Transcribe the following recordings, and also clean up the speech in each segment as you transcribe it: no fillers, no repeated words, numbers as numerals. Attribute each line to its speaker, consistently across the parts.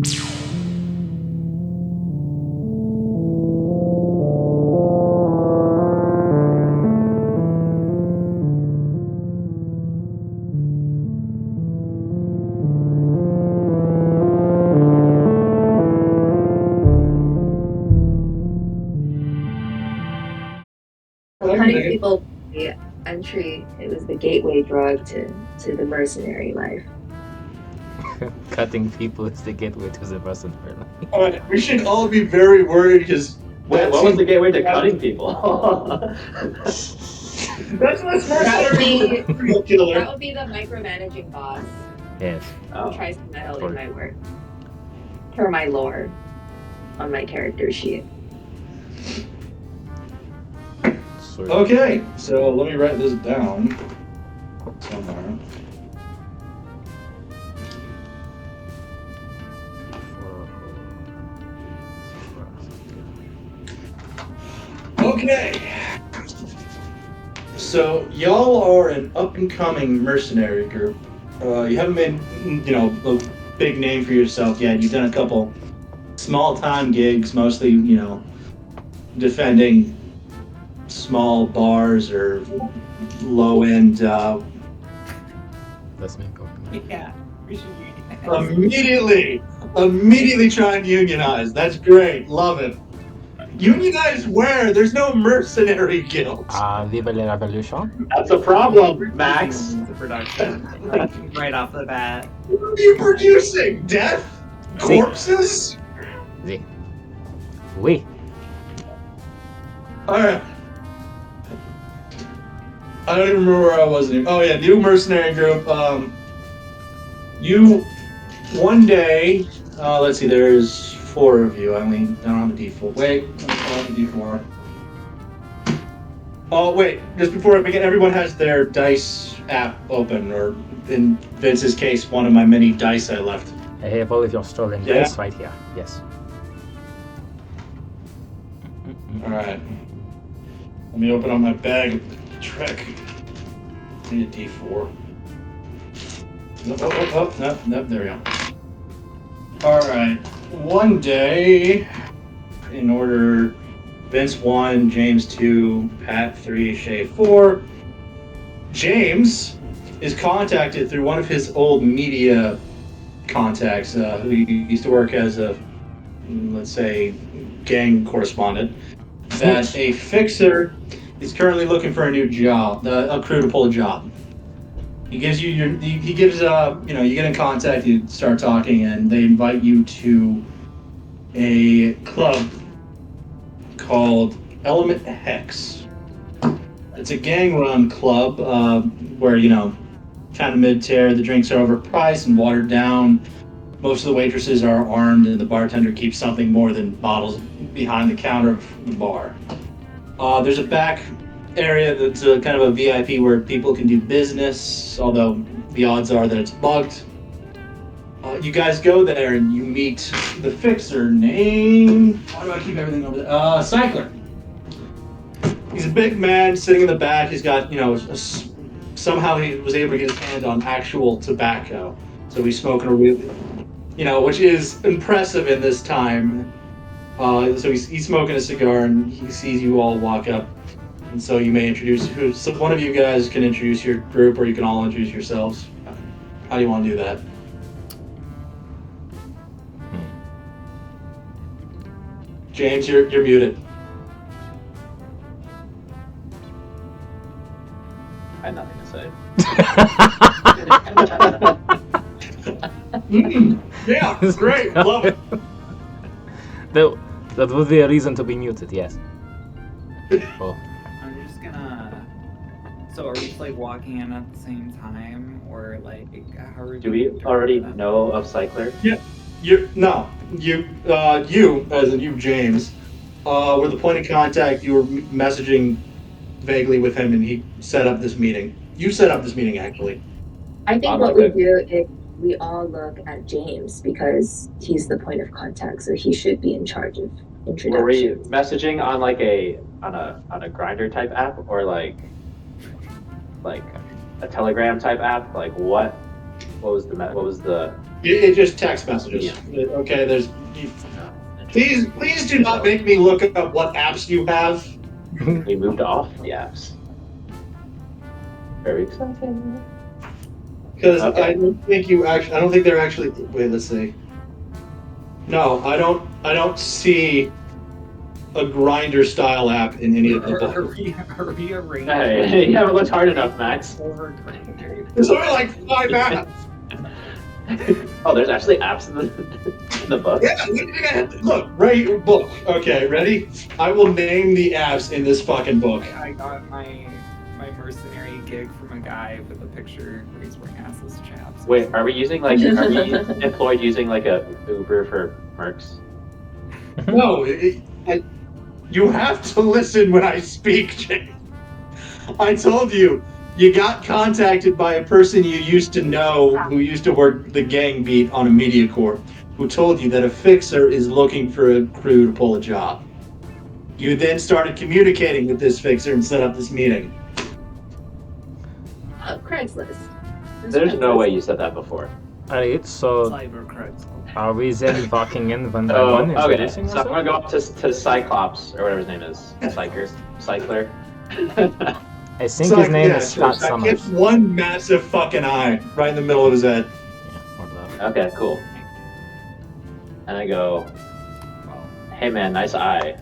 Speaker 1: Cutting people the entry. It was the gateway drug to the mercenary life.
Speaker 2: Cutting people is the gateway to the mercenary life.
Speaker 3: Alright, we should all be very worried because
Speaker 4: Wait, what was the gateway to cutting people?
Speaker 3: That's what's mercenary killer.
Speaker 1: That would be the micromanaging boss
Speaker 2: Yes.
Speaker 1: who tries to meddle in my work. For my lore on my character sheet.
Speaker 2: Sorry.
Speaker 3: Okay, so let me write this down somewhere. Okay. So y'all are an up-and-coming mercenary group. You haven't made, a big name for yourself yet. You've done a couple small-time gigs, mostly, defending small bars or low-end.
Speaker 2: That's me.
Speaker 5: Yeah, we should unionize.
Speaker 3: Immediately trying to unionize. That's great. Love it. Unionize where? There's no mercenary guild.
Speaker 2: Viva la revolution.
Speaker 4: That's a problem, Max.
Speaker 5: The production, right off the bat.
Speaker 3: What are you producing? Death? Corpses?
Speaker 2: Oui.
Speaker 3: Alright. I don't even remember where I was anymore. Oh yeah, new mercenary group. You one day, let's see, there's 4 of you. I don't have a D4. Wait, I don't have a D4. Oh wait, just before I begin, everyone has their dice app open, or in Vince's case, one of my many dice I left.
Speaker 2: I have all of your stolen dice right here. Yes.
Speaker 3: Alright. Let me open up my bag of trick. I need a D4. No, there we go. Alright. One day, in order, Vince 1, James 2, Pat 3, Shay 4, James is contacted through one of his old media contacts, who used to work as a, let's say, gang correspondent, that a fixer is currently looking for a new job, a crew to pull a job. He gives you you get in contact, you start talking, and they invite you to a club called Element Hex. It's a gang-run club where, kind of mid-tier, the drinks are overpriced and watered down. Most of the waitresses are armed, and the bartender keeps something more than bottles behind the counter of the bar. There's a back area that's kind of a VIP where people can do business, although the odds are that it's bugged. You guys go there and you meet the fixer named... Why do I keep everything over there? Cycler. He's a big man sitting in the back. He's got, somehow he was able to get his hand on actual tobacco. So he's smoking a real... which is impressive in this time. So he's smoking a cigar and he sees you all walk up. And so you may introduce... So one of you guys can introduce your group, or you can all introduce yourselves. How do you want to do that? James, you're muted.
Speaker 4: I have nothing to say.
Speaker 3: Yeah, great, love it.
Speaker 2: That would be a reason to be muted, yes. Oh.
Speaker 5: I'm just gonna. So are we just like walking in at the same time, or like how are we?
Speaker 4: Do we already know of Cycler?
Speaker 3: Yeah. You, as in you, James, were the point of contact. You were messaging vaguely with him, and he set up this meeting. You set up this meeting, actually.
Speaker 1: I think what we do is we all look at James because he's the point of contact, so he should be in charge of introduction.
Speaker 4: Were we messaging on like a Grindr type app, or like a Telegram type app? Like what was the
Speaker 3: It just text messages. Okay, there's. Please do not make me look up what apps you have.
Speaker 4: We moved off the apps. Very exciting.
Speaker 3: Because
Speaker 4: Okay.
Speaker 3: I don't think you actually. I don't think they're actually. Wait, let's see. No, I don't. I don't see a grinder style app in any of the
Speaker 5: Are
Speaker 3: books.
Speaker 5: we arranging
Speaker 4: Hey, you haven't looked hard enough, Max.
Speaker 5: over grinder?
Speaker 3: There's only like 5 apps.
Speaker 4: Oh, there's actually apps in the book.
Speaker 3: Yeah, look, right your book. Okay, ready? I will name the apps in this fucking book.
Speaker 5: I got my mercenary gig from a guy with a picture where he's wearing assless chaps.
Speaker 4: Wait, are we employed using like a Uber for mercs?
Speaker 3: No, you have to listen when I speak, Jake. I told you, you got contacted by a person you used to know who used to work the gang beat on a media corp, who told you that a fixer is looking for a crew to pull a job. You then started communicating with this fixer and set up this meeting.
Speaker 1: Craigslist.
Speaker 4: There's no way you said that before.
Speaker 2: Alright, so
Speaker 5: CyberpunkRED.
Speaker 2: are we then walking in one by
Speaker 4: Oh,
Speaker 2: one
Speaker 4: okay.
Speaker 2: introducing
Speaker 4: So I'm gonna
Speaker 2: ourselves?
Speaker 4: go up to Cyclops, or whatever his name is. Cycler.
Speaker 2: I think his name is Scott
Speaker 3: It's
Speaker 2: Summers.
Speaker 3: one massive fucking eye right in the middle of his head.
Speaker 2: Yeah, or love.
Speaker 4: Okay, cool. And I go, hey man, nice eye.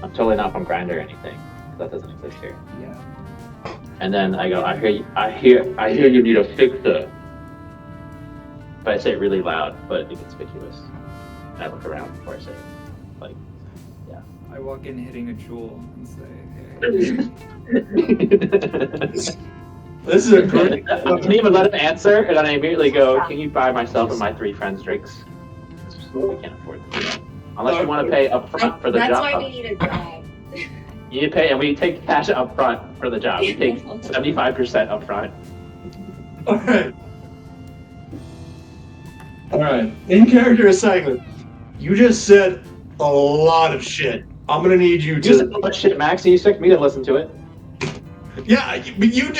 Speaker 4: I'm totally not from Grindr or anything. That doesn't exist here.
Speaker 5: Yeah.
Speaker 4: And then I go, I hear you need a fixer. But I say it really loud, but inconspicuous. And I look around before I say it. Like,
Speaker 5: I walk in hitting a jewel and say,
Speaker 3: This is a great.
Speaker 4: I didn't even let him answer, and then I immediately go, can you buy myself and my 3 friends drinks? We can't afford to do that. Unless you want to pay up front for the
Speaker 1: That's
Speaker 4: job.
Speaker 1: why we need a job.
Speaker 4: You need to pay, and we take cash up front for the job. We take 75% up front.
Speaker 3: Alright. In character recycler, you just said a lot of shit. I'm gonna need you
Speaker 4: You said
Speaker 3: to.
Speaker 4: so much shit, Max, and you expect me to listen to it.
Speaker 3: Yeah, but you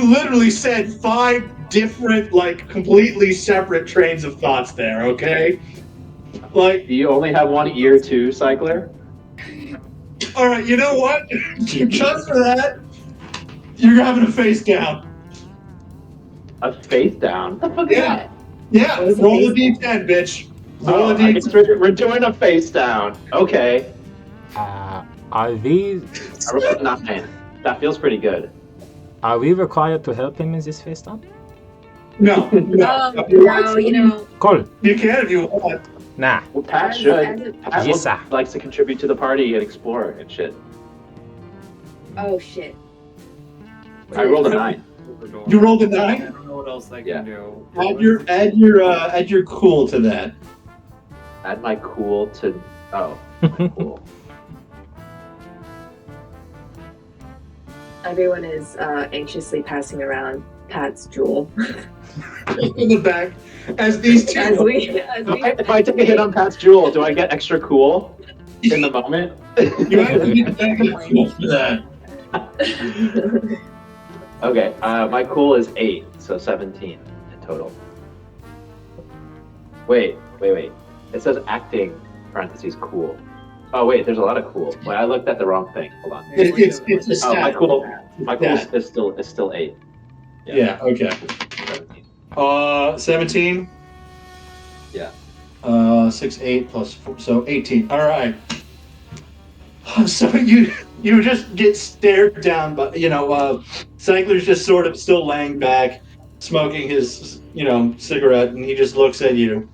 Speaker 3: literally said 5 different, like, completely separate trains of thoughts there, okay? Like,
Speaker 4: Do you only have one ear too, Cycler?
Speaker 3: alright, you know what? Just for that, you're having a face down.
Speaker 4: A face down? What the fuck is
Speaker 3: Yeah.
Speaker 4: that?
Speaker 3: Yeah, roll a d10, bitch. Roll
Speaker 4: Oh,
Speaker 3: a
Speaker 4: I guess
Speaker 3: d10.
Speaker 4: we're doing a face down. Okay.
Speaker 2: Are we
Speaker 4: I rolled a 9. That feels pretty good.
Speaker 2: required to help him in this face down?
Speaker 3: No, no.
Speaker 1: No, you know,
Speaker 2: Cool.
Speaker 3: You can if you want.
Speaker 2: Nah.
Speaker 4: Well, Pat
Speaker 1: as
Speaker 4: should.
Speaker 1: a-
Speaker 4: Pat
Speaker 2: Yes, sir.
Speaker 4: likes to contribute to the party and explore and shit.
Speaker 1: oh shit.
Speaker 4: I rolled a 9.
Speaker 3: You rolled a
Speaker 5: I
Speaker 3: 9?
Speaker 5: don't know what else I can
Speaker 4: Yeah.
Speaker 5: do.
Speaker 3: Add your cool to that.
Speaker 4: Add my cool to. Oh, my cool.
Speaker 1: Everyone is anxiously passing around Pat's jewel.
Speaker 3: In the back, as these two.
Speaker 1: as we
Speaker 4: If I take a hit on Pat's jewel, do I get extra cool in the moment?
Speaker 3: You have to get negative cool for that.
Speaker 4: Okay, my cool is 8, so 17 in total. Wait. It says acting, parentheses, cool. Oh wait, there's a lot of cool. Wait, I looked at the wrong thing. Hold on.
Speaker 3: It's a
Speaker 4: Oh,
Speaker 3: stat.
Speaker 4: my cool
Speaker 3: Yeah.
Speaker 4: is still 8.
Speaker 3: Yeah, okay. 17?
Speaker 4: Yeah.
Speaker 3: 6, 8 plus 4, so 18. Alright. So you just get stared down by, Cycler's just sort of still laying back, smoking his, cigarette, and he just looks at you.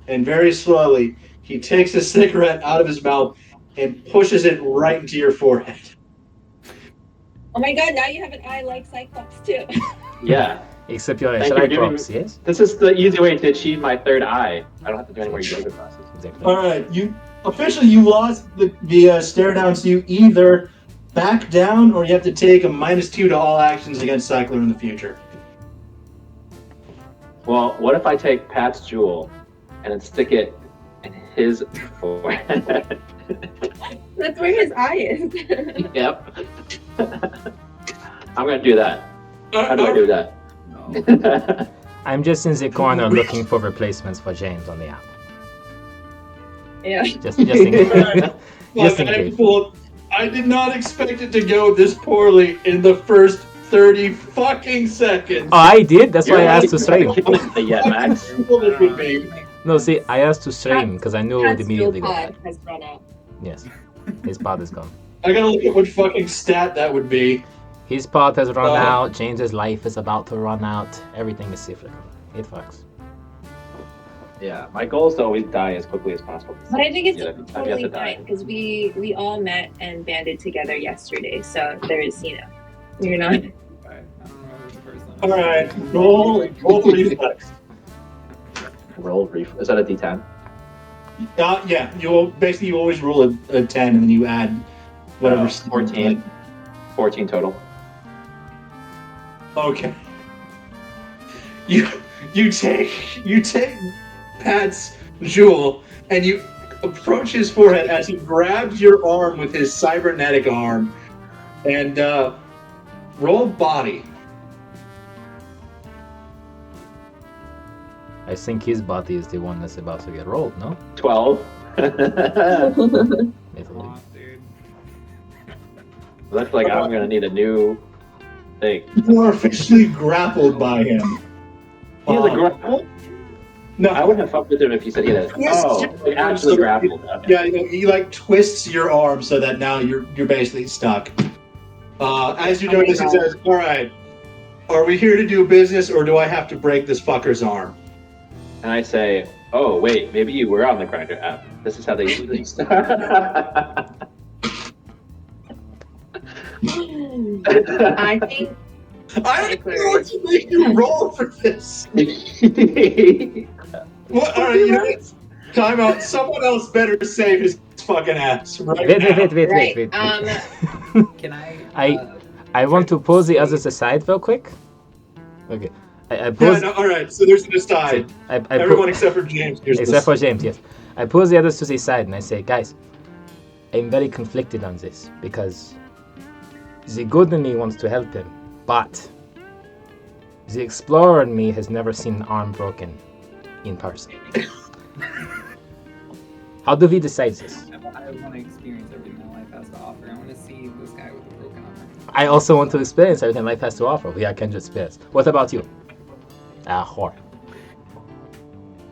Speaker 3: And very slowly, he takes a cigarette out of his mouth and pushes it right into your forehead.
Speaker 1: Oh my god, now you have an eye like Cyclops too.
Speaker 4: Yeah.
Speaker 2: Except you're a
Speaker 4: Thank you for giving
Speaker 2: Cyclops, yes?
Speaker 4: This is the easy way to achieve my 3rd eye. I don't have to do any more yoga classes.
Speaker 2: Exactly.
Speaker 3: Alright, you lost the stare down, so you either back down or you have to take a -2 to all actions against Cycler in the future.
Speaker 4: Well, what if I take Pat's jewel and then stick it in his forehead?
Speaker 1: That's where his eye is.
Speaker 4: Yep. I'm gonna do that. How do I do that?
Speaker 5: No.
Speaker 2: I'm just in the corner looking for replacements for James on the app.
Speaker 1: Yeah.
Speaker 2: Just in case. Just in case.
Speaker 3: I did not expect it to go this poorly in the first 30 fucking seconds.
Speaker 2: Oh, I did? That's why I asked to stream.
Speaker 4: Yeah, Max.
Speaker 3: Cool this would be.
Speaker 2: No, see, I asked to stream because I knew it would
Speaker 1: Pat's
Speaker 2: immediately
Speaker 1: fuel
Speaker 2: go
Speaker 1: pod
Speaker 2: bad.
Speaker 1: has run out.
Speaker 2: Yes. His pod is gone.
Speaker 3: I gotta look at what fucking stat that would be.
Speaker 2: His pod has run
Speaker 3: Oh.
Speaker 2: out. James's life is about to run out. Everything is cyclical. It fucks.
Speaker 4: Yeah, my goal is to always die as quickly as possible.
Speaker 1: But I think it's
Speaker 4: Yeah, I've yet to
Speaker 1: totally
Speaker 4: die.
Speaker 1: fine because we all met and banded together yesterday. So there's, you're not.
Speaker 5: Okay, I don't know who's the person.
Speaker 3: Alright, roll reflex.
Speaker 4: Is that a D10?
Speaker 3: Yeah, you always roll a 10 and then you add whatever.
Speaker 4: 14. 14 total.
Speaker 3: Okay. You take Pat's jewel and you approach his forehead as he grabs your arm with his cybernetic arm and roll body.
Speaker 2: I think his body is the one that's about to get rolled, no?
Speaker 4: 12.
Speaker 2: Italy.
Speaker 5: Off, dude.
Speaker 4: Looks like I'm gonna need a new thing.
Speaker 3: You are officially grappled by him.
Speaker 4: He has a grapple?
Speaker 3: No,
Speaker 4: I wouldn't have fucked with him if he said he had a...
Speaker 3: Yes.
Speaker 4: Oh, like actually grappled. Okay.
Speaker 3: Yeah, he like twists your arm so that now you're basically stuck. As you notice, he says, "All right, are we here to do business, or do I have to break this fucker's arm?"
Speaker 4: And I say, oh, wait, maybe you were on the Grindr app. This is how they usually start.
Speaker 1: I think
Speaker 3: I don't know what to make you roll for this. What? All right, you know what? Time out. Someone else better save his fucking ass right
Speaker 2: Wait,
Speaker 3: now.
Speaker 2: wait.
Speaker 5: Can I?
Speaker 2: I want to pose the others aside real quick. Okay. I
Speaker 3: Yeah,
Speaker 2: pose.
Speaker 3: no, all right. So there's an aside.
Speaker 2: I
Speaker 3: Everyone except for James. Here's
Speaker 2: except for James, yes. I pose the others to the side and I say, guys, I'm very conflicted on this because the good in me wants to help him, but the explorer in me has never seen an arm broken in person. How do we decide this?
Speaker 5: I want to experience everything my life has to offer. I want to see this guy with a broken arm.
Speaker 2: I also want to experience everything life has to offer. We are kindred spirits. What about you? Whore.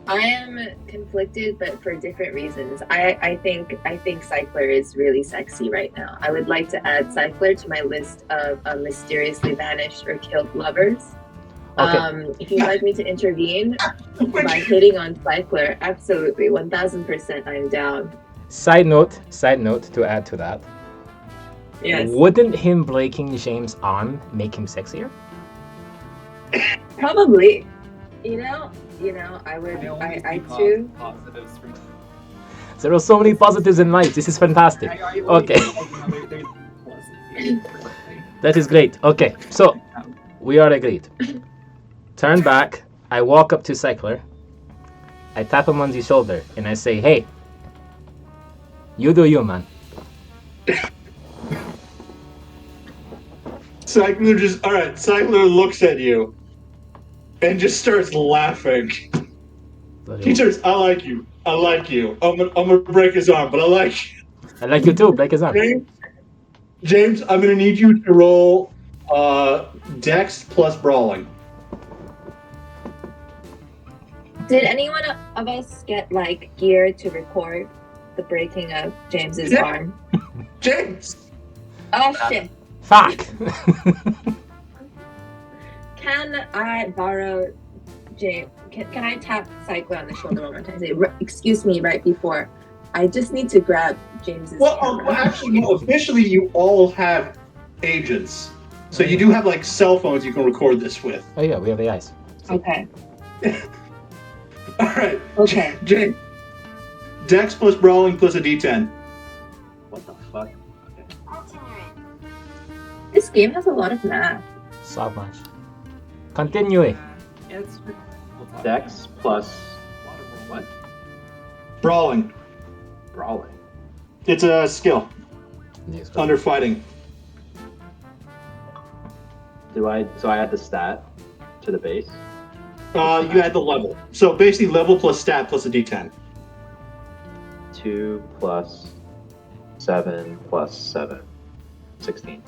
Speaker 1: I am conflicted, but for different reasons. I think Cycler is really sexy right now. I would like to add Cycler to my list of mysteriously vanished or killed lovers.
Speaker 2: Okay.
Speaker 1: If you'd like me to intervene by hitting on Cycler, absolutely, 1000% I'm down.
Speaker 2: Side note to add to that.
Speaker 1: Yes.
Speaker 2: Wouldn't him breaking James' arm make him sexier?
Speaker 1: Probably. I would.
Speaker 5: I only
Speaker 1: I
Speaker 5: see
Speaker 1: too.
Speaker 5: positives from.
Speaker 2: There are so many positives in life. This is fantastic. Okay.
Speaker 5: There's pluses.
Speaker 2: That is great. Okay, so we are agreed. Turn back. I walk up to Cycler. I tap him on the shoulder and I say, "Hey, you do you, man."
Speaker 3: Cycler looks at you and just starts laughing. He turns, I like you. I'm gonna break his arm, but I like you.
Speaker 2: I like you too. Break his arm.
Speaker 3: James, I'm gonna need you to roll Dex plus Brawling.
Speaker 1: Did anyone of us get gear to record the breaking of James's arm?
Speaker 3: James!
Speaker 1: Oh shit!
Speaker 2: Fuck.
Speaker 1: Can I borrow James? Can I tap Cycler on the shoulder one more time? Say, excuse me, right before. I just need to grab James's camera.
Speaker 3: Actually, no, officially you all have agents. So you do have cell phones you can record this with.
Speaker 2: Oh yeah, we have AIs.
Speaker 1: Okay.
Speaker 3: Alright.
Speaker 1: Okay.
Speaker 3: James. Dex plus Brawling plus a D10.
Speaker 4: What the fuck?
Speaker 1: This game has a lot of math.
Speaker 2: So much. Continue.
Speaker 5: Yeah, it's. We'll talk
Speaker 4: Dex plus
Speaker 5: about it.
Speaker 4: what?
Speaker 3: Brawling.
Speaker 4: Brawling.
Speaker 3: It's a skill.
Speaker 2: Yes,
Speaker 3: Under fighting.
Speaker 4: So I add the stat to the base?
Speaker 3: You add the level. So basically, level plus stat plus a D10.
Speaker 4: 2 plus 7 plus 7. 16.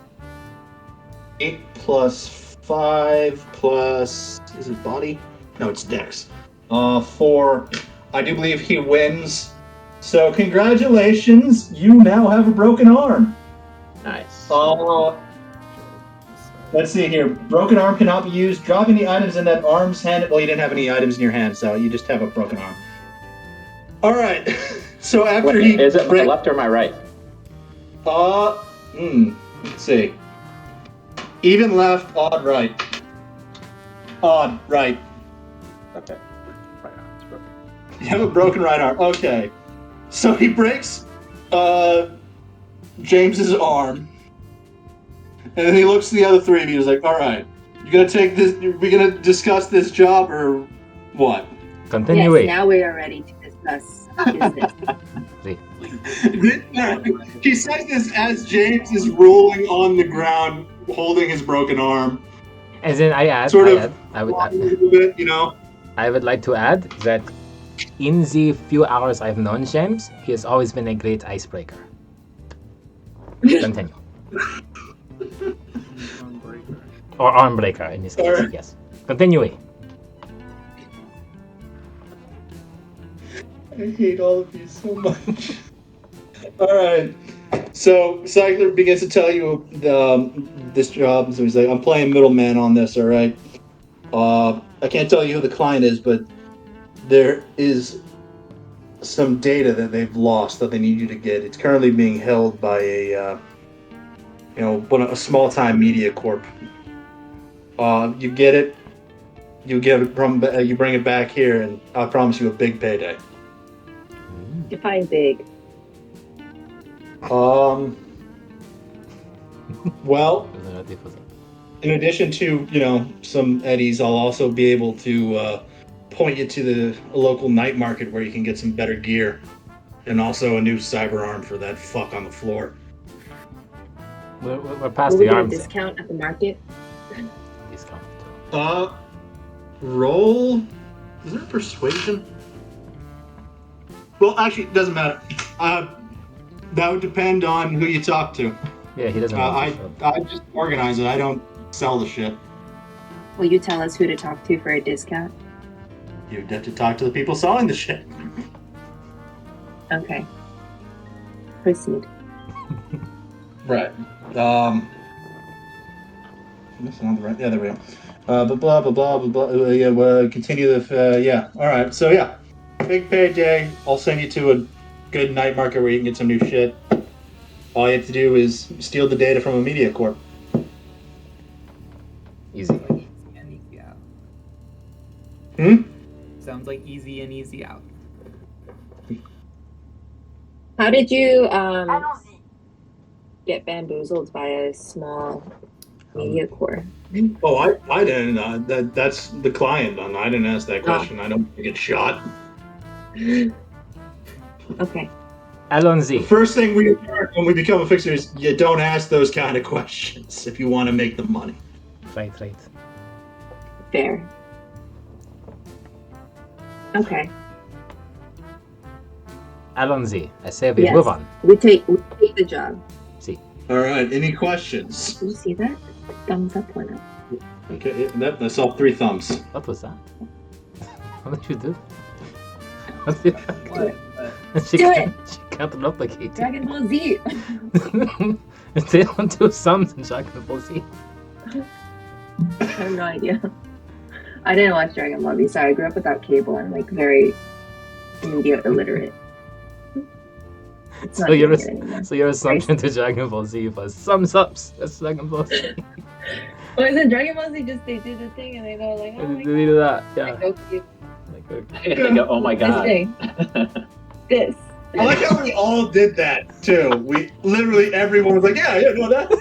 Speaker 3: 8 plus 5 plus... Is it body? No, it's dex. 4. I do believe he wins. So congratulations, you now have a broken arm.
Speaker 4: Nice.
Speaker 3: Let's see here. Broken arm cannot be used. Drop any items in that arm's hand. Well, you didn't have any items in your hand, so you just have a broken arm. All right. So after
Speaker 4: Wait, is it my left or my right?
Speaker 3: Let's see. Even left, odd right. Odd right.
Speaker 4: Okay. Right arm is broken.
Speaker 3: You have a broken right arm. Okay. So he breaks James's arm. And then he looks to the other three of you. He's like, all right, you gonna take this? We gonna discuss this job or what?
Speaker 2: Continue.
Speaker 1: Yes, now we are ready to discuss business.
Speaker 3: He says this as James is rolling on the ground, holding his broken arm.
Speaker 2: As in, I would like to add that in the few hours I've known James, he has always been a great icebreaker. Continue. Or arm breaker in this case,
Speaker 3: Right.
Speaker 2: yes. Continue.
Speaker 3: I hate all of you so much. All right. So Cycler begins to tell you this job. So he's like, I'm playing middleman on this, all right? I can't tell you who the client is, but there is some data that they've lost that they need you to get. It's currently being held by a small-time media corp. You get it. You bring it back here, and I promise you a big payday.
Speaker 1: Define big.
Speaker 3: Well, in addition to, some eddies, I'll also be able to point you to the local night market where you can get some better gear. And also a new cyber arm for that fuck on the floor.
Speaker 2: We're past
Speaker 1: Will we
Speaker 2: the
Speaker 1: get a
Speaker 2: arms.
Speaker 1: discount at the market?
Speaker 2: Discount.
Speaker 3: Roll... Is there persuasion? Well, actually, it doesn't matter. That would depend on who you talk to.
Speaker 2: Yeah, he doesn't.
Speaker 3: I just organize it. I don't sell the shit.
Speaker 1: Will you tell us who to talk to for a discount?
Speaker 3: You'd have to talk to the people selling the shit.
Speaker 1: Okay. Proceed.
Speaker 3: Right. That's not the right. Yeah, there we go. Blah blah blah blah blah. Yeah. Continue the. Yeah. All right. So yeah, big payday. I'll send you to a good night market where you can get some new shit. All you have to do is steal the data from a media corp.
Speaker 2: Easy.
Speaker 5: Sounds like easy and easy out.
Speaker 1: How did you get bamboozled by a small media corp?
Speaker 3: Oh, I didn't. That's the client. I didn't ask that question. I don't want to get shot.
Speaker 1: Okay.
Speaker 2: Alonzi.
Speaker 3: First thing we learn when we become a fixer is you don't ask those kind of questions if you want to make the money.
Speaker 2: Right.
Speaker 1: Fair. Okay.
Speaker 2: Alonzi. I say we move on.
Speaker 1: We take the job.
Speaker 2: See.
Speaker 3: All right. Any questions?
Speaker 1: Did you see that? Thumbs up one up.
Speaker 3: Okay. That's all 3 thumbs.
Speaker 2: What was that? What did you do? What did
Speaker 5: What?
Speaker 2: She
Speaker 1: Do
Speaker 2: can't replicate.
Speaker 1: Dragon Ball Z.
Speaker 2: They don't do sums in Dragon Ball Z.
Speaker 1: I have no idea. I didn't watch Dragon Ball Z. Sorry, I grew up without cable and very media illiterate.
Speaker 2: So your assumption to Dragon Ball Z was sums ups. That's Dragon Ball Z.
Speaker 1: Oh, is it Dragon Ball Z? Just they do the thing and they go like, oh my
Speaker 2: They do that. Yeah.
Speaker 1: Like, okay,
Speaker 4: I go, oh my
Speaker 1: this
Speaker 4: god.
Speaker 1: thing. This.
Speaker 3: I like how we all did that too. We literally everyone was like, yeah, you know that.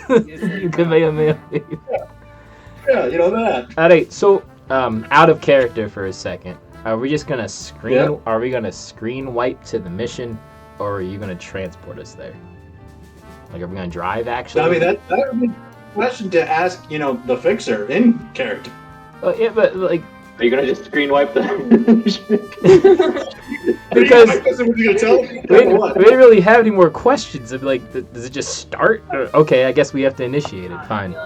Speaker 3: Yeah, you know that.
Speaker 2: All right. So, out of character for a second. Are we just gonna screen?
Speaker 3: Yeah.
Speaker 2: Are we gonna screen wipe to the mission, or are you gonna transport us there? Like, are we gonna drive actually?
Speaker 3: I mean, that would be a question to ask, the fixer in character.
Speaker 2: Yeah, but like,
Speaker 4: Are you gonna just screen wipe the?
Speaker 2: Because
Speaker 3: What are you gonna tell me?
Speaker 2: we didn't really have any more questions. I'd be like, does it just start? Okay, I guess we have to initiate it. Fine.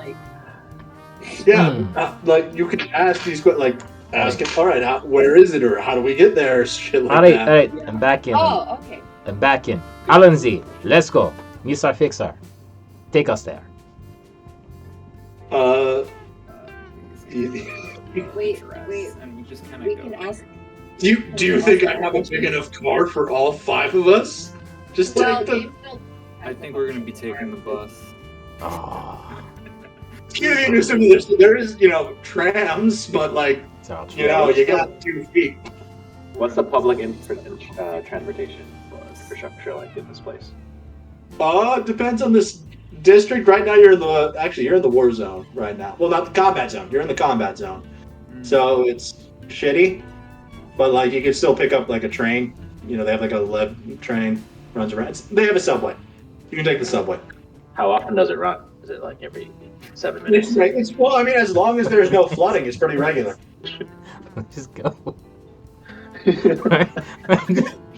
Speaker 3: Yeah, like you could ask these questions, like ask it. All right, where is it, or how do we get there? Shit like that.
Speaker 2: All right, I'm back in.
Speaker 1: Oh, okay.
Speaker 2: I'm back in. Alan Z, let's go. Mr. Fixer, take us there.
Speaker 1: Wait.
Speaker 5: And we just kind
Speaker 1: We
Speaker 5: of
Speaker 1: can
Speaker 5: go.
Speaker 1: ask.
Speaker 3: Do you think I have a big enough car for all 5 of us? Just
Speaker 1: Well,
Speaker 3: take the.
Speaker 1: Dave still-
Speaker 5: I think we're gonna be taking the bus.
Speaker 2: Oh,
Speaker 3: There is, trams, but like,
Speaker 2: it's all true.
Speaker 3: you got 2 feet.
Speaker 4: What's the public transportation infrastructure like in this place?
Speaker 3: Depends on this district. Right now, you're in the war zone right now. Well, not the combat zone. You're in the combat zone, so it's shitty. But like, you can still pick up like a train. They have like a lead train runs around. They have a subway. You can take the subway.
Speaker 4: How often does it run? Is it like every 7 minutes?
Speaker 3: Well, I mean, as long as there's no flooding, it's pretty regular.
Speaker 2: Just go.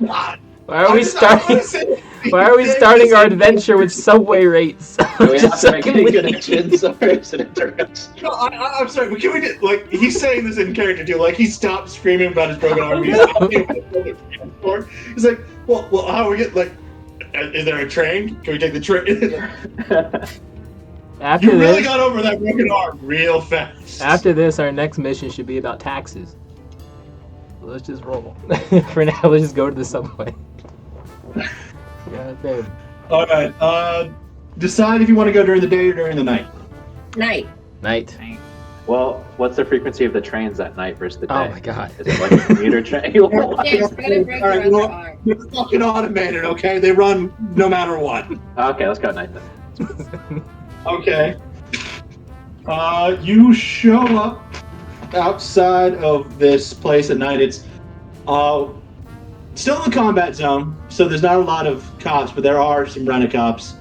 Speaker 3: God.
Speaker 2: Why are we starting? Why are we starting our adventure with subway rates?
Speaker 4: Do we have
Speaker 2: Just
Speaker 4: to make any
Speaker 2: secondly-
Speaker 4: connections, or is it a direct?
Speaker 3: No, I'm sorry, but can we just, like, he's saying this in character too, like, he stopped screaming about his broken arm. He's like, well, how do we get, like, is there a train? Can we take the train?
Speaker 2: After
Speaker 3: You really
Speaker 2: this,
Speaker 3: got over that broken arm real fast.
Speaker 2: after this, our next mission should be about taxes. So let's just roll. For now, let's just go to the subway. God damn.
Speaker 3: All right, decide if you want to go during the day or during the night.
Speaker 1: Night.
Speaker 2: Night.
Speaker 4: Well, what's the frequency of the trains at night versus the day?
Speaker 2: Oh my god.
Speaker 4: Is it like a commuter train?
Speaker 1: James, we're gonna break
Speaker 3: All right,
Speaker 1: your
Speaker 3: you know
Speaker 1: other
Speaker 3: what?
Speaker 1: arm.
Speaker 3: They're fucking automated, okay? They run no matter what.
Speaker 4: Okay, let's go at night then.
Speaker 3: Okay. You show up outside of this place at night. It's still in the combat zone, so there's not a lot of cops, but there are some rent-a-cops.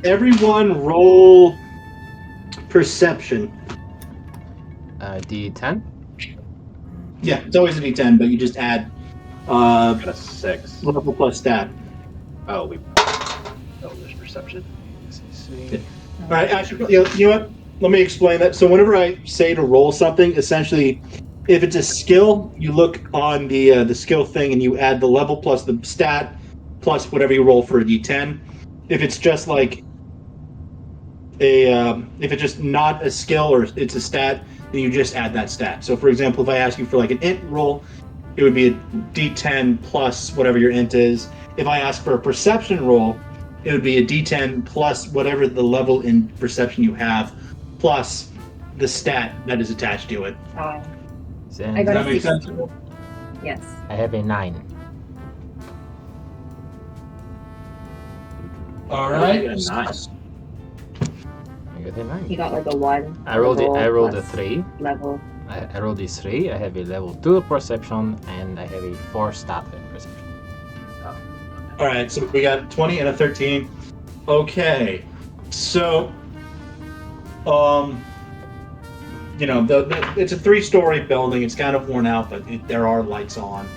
Speaker 3: Everyone roll perception.
Speaker 2: D10?
Speaker 3: Yeah, it's always a D10, but you just add
Speaker 4: Got a 6.
Speaker 3: level plus stat.
Speaker 4: Oh, there's perception.
Speaker 3: All right, actually, you know what? Let me explain that. So whenever I say to roll something, essentially, if it's a skill, you look on the skill thing and you add the level plus the stat plus whatever you roll for a D10. If it's just like if it's just not a skill or it's a stat, then you just add that stat. So for example, if I ask you for like an int roll, it would be a D10 plus whatever your int is. If I ask for a perception roll, it would be a D10 plus whatever the level in perception you have, plus the stat that is attached to it.
Speaker 1: I
Speaker 3: Does
Speaker 1: got
Speaker 3: that
Speaker 1: a
Speaker 3: make
Speaker 1: 16.
Speaker 3: sense?
Speaker 1: Yes.
Speaker 2: I have a 9.
Speaker 3: All right.
Speaker 4: Nice.
Speaker 2: I got a 9.
Speaker 1: He got like a 1.
Speaker 2: I rolled a
Speaker 1: plus
Speaker 2: 3.
Speaker 1: Level.
Speaker 2: I rolled a 3. I have a level 2 perception, and I have a 4 stat in perception.
Speaker 3: All right, so we got 20 and a 13. Okay, so, it's a 3-story building. It's kind of worn out, but there are lights on.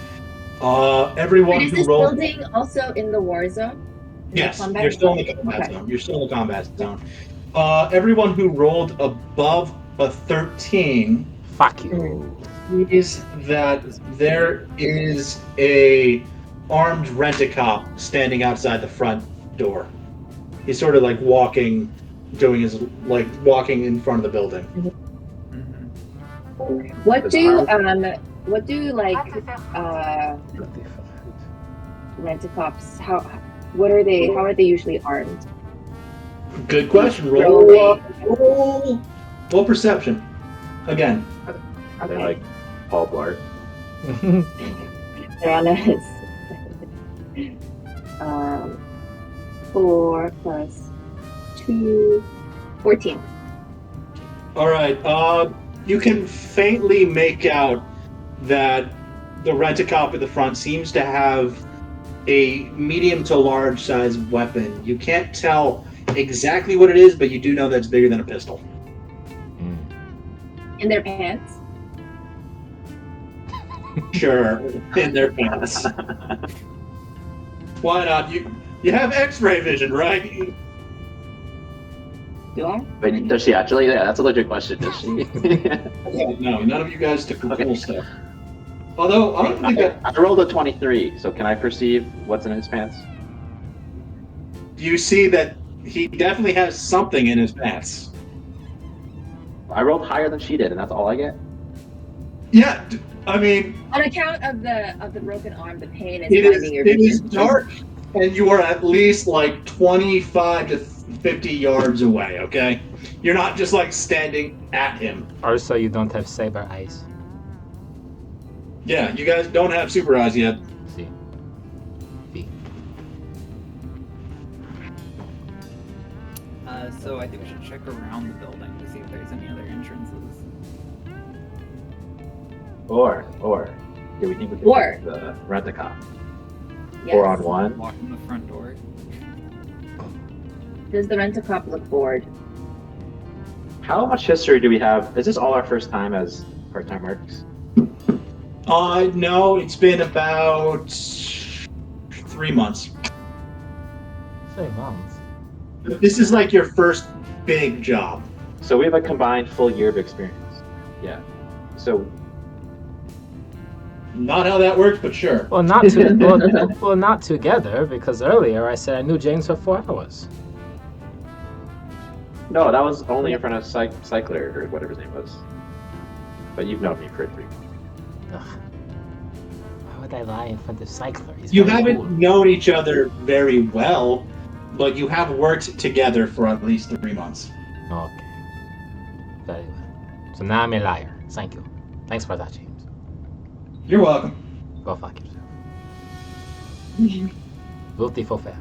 Speaker 3: Everyone
Speaker 1: Wait, is
Speaker 3: who
Speaker 1: this
Speaker 3: rolled.
Speaker 1: building also in the war zone? In the
Speaker 3: Yes,
Speaker 1: combat
Speaker 3: you're still in the
Speaker 1: zone?
Speaker 3: combat
Speaker 1: Okay.
Speaker 3: zone. You're still in the combat zone. Everyone who rolled above a 13
Speaker 2: Fuck you.
Speaker 3: is that there is a armed rent-a-cop standing outside the front door. He's sort of like walking in front of the building.
Speaker 1: What do like rent-a-cops? What are they? How are they usually armed?
Speaker 3: Good question. Roll perception. Again.
Speaker 4: Are they
Speaker 1: Okay.
Speaker 4: like Paul Blart?
Speaker 1: They're on us. 4 plus 2, 14.
Speaker 3: All right. You can faintly make out that the rent-a-cop at the front seems to have a medium to large size weapon. You can't tell exactly what it is, but you do know that it's bigger than a pistol.
Speaker 1: In their pants?
Speaker 3: Sure, in their pants. Why not? You have X-ray vision, right?
Speaker 1: Do I?
Speaker 4: Wait, does she actually? Yeah, that's a legit question. Does she?
Speaker 3: No, none of you guys took the cool stuff. Although I don't think that
Speaker 4: I rolled a 23, so can I perceive what's in his pants?
Speaker 3: you see that he definitely has something in his pants.
Speaker 4: I rolled higher than she did, and that's all I get.
Speaker 3: Yeah, I mean,
Speaker 1: On account of the broken arm, the pain is
Speaker 3: it
Speaker 1: blinding your vision.
Speaker 3: is dark, and you are at least like 25 to 50 yards away. Okay, you're not just like standing at him.
Speaker 2: Also, you don't have saber eyes.
Speaker 3: Yeah, you guys don't have super eyes yet.
Speaker 2: See. See.
Speaker 5: So I think we should check around the building to see if there's any other entrances.
Speaker 4: Or do we think we can
Speaker 1: Or.
Speaker 4: the rent-a-cop?
Speaker 1: Yes.
Speaker 4: 4-on-1?
Speaker 5: Walk in the front door.
Speaker 1: Does the rent-a-cop look bored?
Speaker 4: How much history do we have? Is this all our first time as part-time works?
Speaker 3: No, it's been about 3 months.
Speaker 2: 3 months.
Speaker 3: This is like your first big job.
Speaker 4: So we have a combined full year of experience. Yeah. So
Speaker 3: Not how that works, but sure.
Speaker 2: Well, well, not together, because earlier I said I knew James for 4 hours.
Speaker 4: no, that was only in front of Cycler or whatever his name was. But you've known me for 3 months.
Speaker 2: Ugh. Why would I lie in front of Cycler? He's
Speaker 3: You
Speaker 2: very
Speaker 3: haven't
Speaker 2: cool.
Speaker 3: known each other very well, but you have worked together for at least 3 months.
Speaker 2: Okay. Very well. So now I'm a liar. Thank you. Thanks for that, James.
Speaker 3: You're welcome.
Speaker 2: Go fuck yourself. Beautiful fair.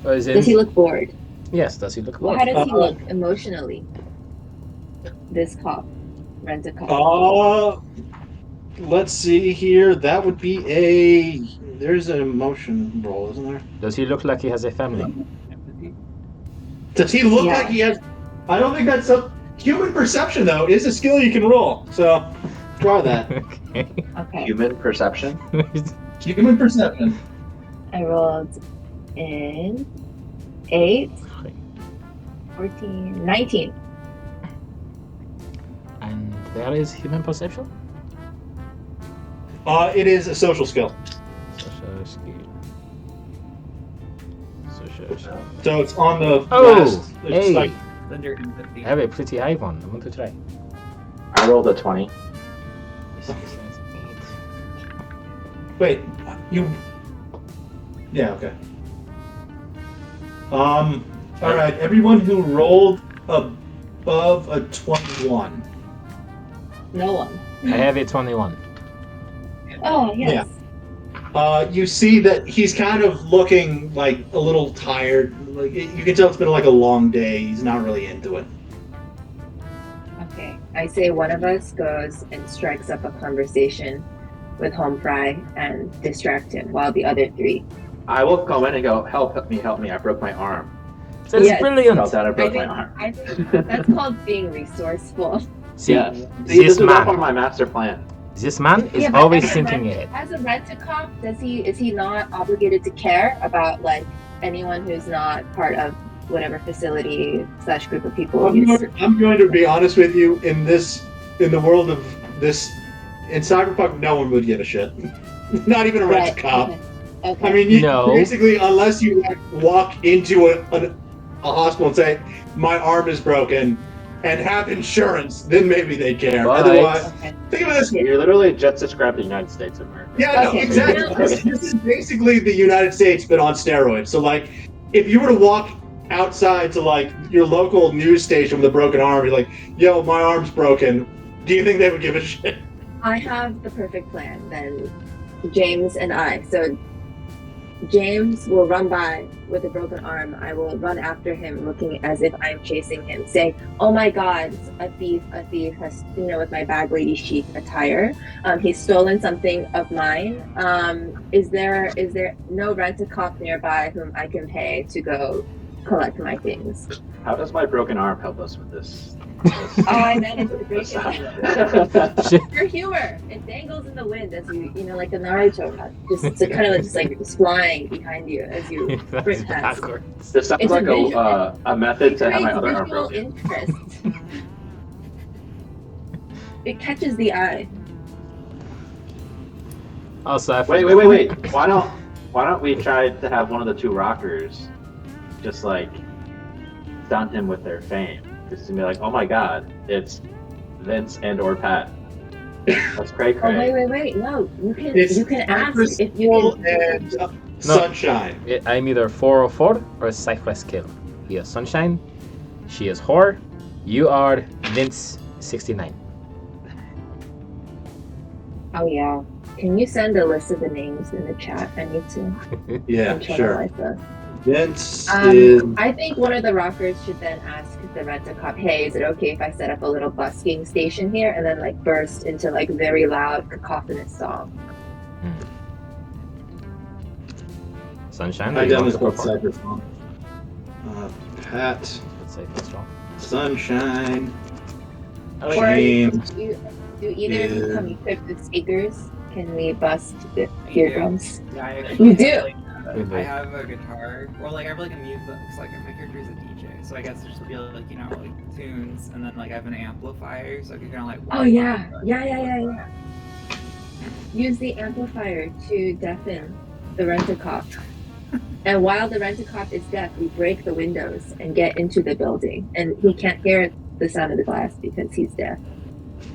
Speaker 1: Does he look bored?
Speaker 2: Yes, does he look
Speaker 1: Well,
Speaker 2: bored?
Speaker 1: how does he look emotionally? This cop, rent-a-cop.
Speaker 3: Let's see here. That would be there's an emotion roll, isn't there?
Speaker 2: Does he look like he has a family?
Speaker 5: Empathy.
Speaker 3: Does he look
Speaker 1: Yeah.
Speaker 3: like he has... I don't think that's a... Human perception, though, is a skill you can roll. So, try that.
Speaker 2: Okay.
Speaker 1: Okay,
Speaker 4: Human perception?
Speaker 3: Human perception.
Speaker 1: I rolled in 8, 14, 19.
Speaker 2: And where is human perception?
Speaker 3: It is a social skill.
Speaker 2: Social skill. Social skill.
Speaker 3: So it's on the
Speaker 2: Oh,
Speaker 3: last... It's
Speaker 2: hey.
Speaker 3: like...
Speaker 5: It's under empathy.
Speaker 2: I have a pretty high one. I want to try.
Speaker 4: I rolled a 20.
Speaker 3: Wait, you... Yeah, okay. Alright, everyone who rolled above a 21.
Speaker 1: No one.
Speaker 2: I have a 21.
Speaker 1: Oh, yes.
Speaker 3: You see that he's kind of looking like a little tired. Like you can tell it's been like a long day. He's not really into it.
Speaker 1: Okay. I say one of us goes and strikes up a conversation with Home Fry and distract him while the other 3.
Speaker 4: I will go in and go, help me, I broke my arm.
Speaker 2: That's
Speaker 1: Yes.
Speaker 2: brilliant.
Speaker 4: Felt out, I
Speaker 1: I
Speaker 4: broke my
Speaker 1: think,
Speaker 4: arm.
Speaker 1: I think that's called being resourceful.
Speaker 2: See,
Speaker 4: Yeah. See,
Speaker 2: this
Speaker 4: this is all part of
Speaker 2: man,
Speaker 4: my master plan.
Speaker 2: this man is
Speaker 1: Yeah, but
Speaker 2: always
Speaker 1: as a
Speaker 2: thinking
Speaker 1: rent-
Speaker 2: ahead.
Speaker 1: As a rent-a-cop, is he not obligated to care about like anyone who's not part of whatever facility / group of people?
Speaker 3: I'm going to be honest with you. In the world of this, in Cyberpunk, no one would give a shit. Not even a
Speaker 1: Right,
Speaker 3: rent cop.
Speaker 1: Okay.
Speaker 3: I mean, you,
Speaker 2: No.
Speaker 3: basically, unless you like, walk into a hospital and say, "My arm is broken," and have insurance, then maybe they care.
Speaker 4: But-
Speaker 3: Otherwise,
Speaker 1: Okay.
Speaker 3: think of it this way.
Speaker 4: You're literally just described the United States of America.
Speaker 3: Yeah, no,
Speaker 1: Okay.
Speaker 3: exactly. This is basically the United States, but on steroids. So, like, if you were to walk outside to like your local news station with a broken arm, you're like, "Yo, my arm's broken." Do you think they would give a shit?
Speaker 1: I have the perfect plan then. James and I. So James will run by with a broken arm. I will run after him looking as if I'm chasing him, saying, "Oh my God, a thief has, with my bag lady chic attire. He's stolen something of mine. Is there no rent-a-cop nearby whom I can pay to go collect my things?"
Speaker 4: How does my broken arm help us with this?
Speaker 1: Oh, I managed to break it.
Speaker 2: Shit.
Speaker 1: For humor, it dangles in the wind as like the Naruto cut, just to kind of just flying behind you as you
Speaker 2: That's
Speaker 1: sprint past.
Speaker 2: backwards.
Speaker 4: This sounds
Speaker 1: It's
Speaker 4: like
Speaker 1: visual.
Speaker 4: a method
Speaker 1: It
Speaker 4: to have my
Speaker 1: creates
Speaker 4: other arm
Speaker 1: visual
Speaker 4: broken.
Speaker 1: interest. It catches the eye.
Speaker 2: Also, I
Speaker 4: Wait.
Speaker 2: forgot-
Speaker 4: Why don't we try to have one of the two rockers just like stunt him with their fame? Just to be like, oh my god, it's Vince and or Pat. That's cray
Speaker 1: Oh
Speaker 4: cray.
Speaker 1: wait! No,
Speaker 3: It's
Speaker 1: you can ask
Speaker 3: Cypress
Speaker 1: if you
Speaker 3: Hill
Speaker 1: can.
Speaker 3: and Sunshine.
Speaker 2: I'm either 404 or Cypress Kill. He is Sunshine. She is Whore. You are Vince 69.
Speaker 1: Oh yeah. Can you send a list of the names in the chat? I need to
Speaker 3: Yeah, sure.
Speaker 1: internalize this.
Speaker 3: Vince is.
Speaker 1: I think one of the rockers should then ask the rent-a-cop, hey, is it okay if I set up a little busking station here? And then like burst into like very loud cacophonous song.
Speaker 2: Sunshine.
Speaker 3: I
Speaker 2: do you want
Speaker 3: definitely
Speaker 2: to
Speaker 3: spelled
Speaker 2: perform?
Speaker 3: Cyberpunk. Pat,
Speaker 2: Let's say that's wrong.
Speaker 3: Sunshine,
Speaker 1: Or
Speaker 3: James.
Speaker 1: do either of you come equipped with speakers? Can we bust the eardrums?
Speaker 5: Yeah, I
Speaker 1: You do?
Speaker 5: Like,
Speaker 2: We do.
Speaker 5: I have a guitar, or like I have like a music. It's like my character is a DJ, so I guess there's just be like like tunes, and then like I have an amplifier, so I can kind of like.
Speaker 1: Oh yeah. Use the amplifier to deafen the rent-a-cop. And while the rent-a-cop is deaf, we break the windows and get into the building. And he can't hear the sound of the glass because he's deaf.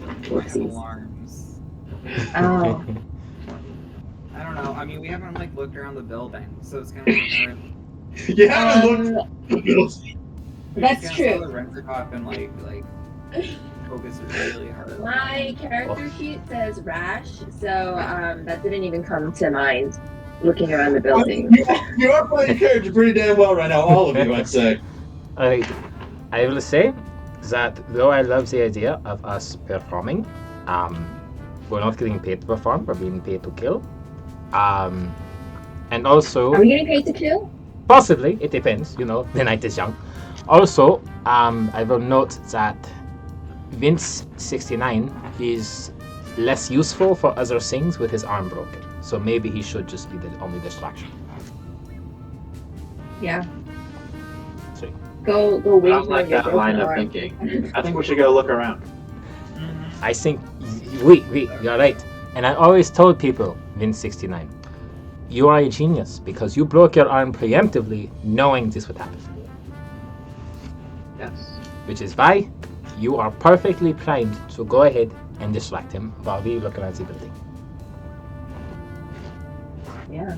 Speaker 5: I have
Speaker 1: Whoopsies.
Speaker 5: alarms.
Speaker 1: Oh.
Speaker 5: I don't know. I mean, we haven't like looked around the building, so it's kind of like.
Speaker 3: You haven't looked at the building.
Speaker 1: That's true.
Speaker 5: The rent-a-cop and like focus really hard.
Speaker 1: My character sheet says rash, so that didn't even come to mind looking around the building.
Speaker 3: You are playing your character pretty damn well right now, all of you, I'd say.
Speaker 2: I will say that though I love the idea of us performing, we're not getting paid to perform, we're being paid to kill. And also,
Speaker 1: Are we getting paid to kill?
Speaker 2: possibly, it depends, the night is young. Also, I will note that Vince 69 is less useful for other things with his arm broken. So maybe he should just be the only distraction.
Speaker 1: Yeah.
Speaker 2: Sweet.
Speaker 1: Go
Speaker 4: I
Speaker 1: wait
Speaker 4: don't like that line of thinking. I think we should go look around.
Speaker 2: I think you're right. And I always told people, Vince 69, you are a genius because you broke your arm preemptively knowing this would happen.
Speaker 4: Yes.
Speaker 2: Which is why you are perfectly primed to go ahead and distract him while we look around the building.
Speaker 1: Yeah.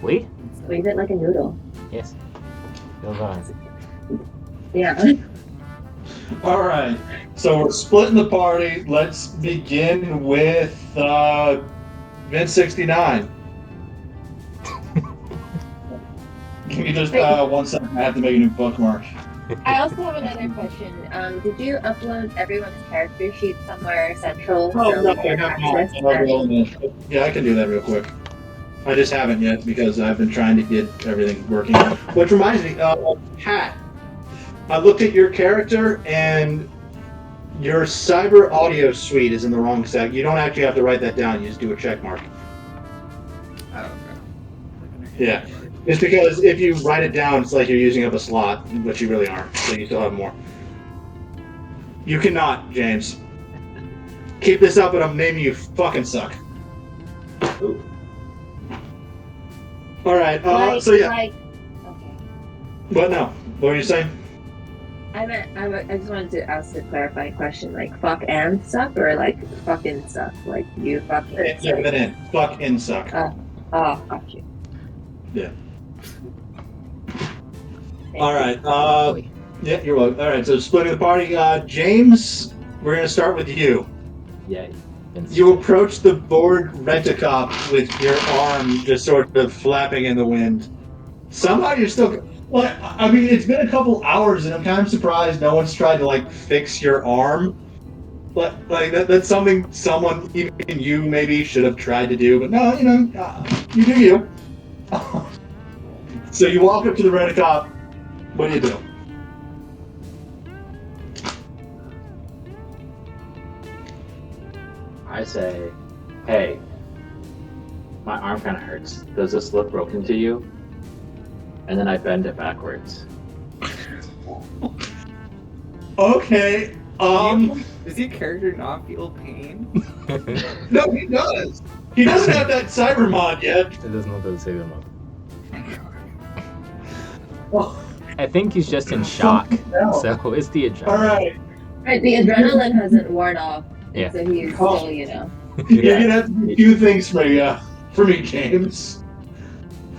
Speaker 2: We?
Speaker 1: Squeeze it like a noodle.
Speaker 2: Yes. You'll go on.
Speaker 1: Yeah.
Speaker 3: All right, so we're splitting the party. Let's begin with Vince 69. Give me just 1 second. I have to make a new bookmark.
Speaker 1: I also have another question. Did you upload everyone's character sheet somewhere central
Speaker 3: Oh,
Speaker 1: so
Speaker 3: no,
Speaker 1: we
Speaker 3: I
Speaker 1: can
Speaker 3: have
Speaker 1: access
Speaker 3: not.
Speaker 1: them?
Speaker 3: Yeah, I can do that real quick. I just haven't yet because I've been trying to get everything working. Which reminds me, Pat, I looked at your character and your cyber audio suite is in the wrong set. You don't actually have to write that down. You just do a check mark.
Speaker 5: Oh, okay.
Speaker 3: Yeah. It's because if you write it down, it's like you're using up a slot, but you really aren't. So you still have more. You cannot, James. Keep this up and I'm naming you fucking suck.
Speaker 4: Ooh.
Speaker 3: Alright, so yeah.
Speaker 1: Okay.
Speaker 3: But no, what were you saying?
Speaker 1: I just wanted to ask a clarifying question, like fuck and suck or like fucking suck? Like you fuck
Speaker 3: It's in. Fucking suck.
Speaker 1: Oh, got you.
Speaker 3: Yeah.
Speaker 1: Thank
Speaker 3: Alright,
Speaker 2: Boy.
Speaker 3: yeah, you're welcome. Alright, so splitting the party. James, we're gonna start with you.
Speaker 4: Yay.
Speaker 2: Vince.
Speaker 3: You approach the bored rent-a-cop with your arm just sort of flapping in the wind. Somehow you're still... Well, I mean, it's been a couple hours, and I'm kind of surprised no one's tried to, fix your arm. But, that's something someone, even you, maybe should have tried to do. But no, you do you. So you walk up to the rent-a-cop. What do you do?
Speaker 4: I say, hey, my arm kind of hurts. Does this look broken to you? And then I bend it backwards.
Speaker 3: Okay.
Speaker 5: Does your character not feel pain?
Speaker 3: No, he does. He doesn't have that cyber mod yet.
Speaker 2: It does not do the same amount.
Speaker 3: Oh,
Speaker 2: I think he's just in shock.
Speaker 3: hell.
Speaker 2: So it's the adrenaline.
Speaker 3: all right.
Speaker 1: Right, the adrenaline hasn't worn off.
Speaker 2: Yeah.
Speaker 1: So he's still, you know.
Speaker 3: You're gonna have to do 2 things for me, James.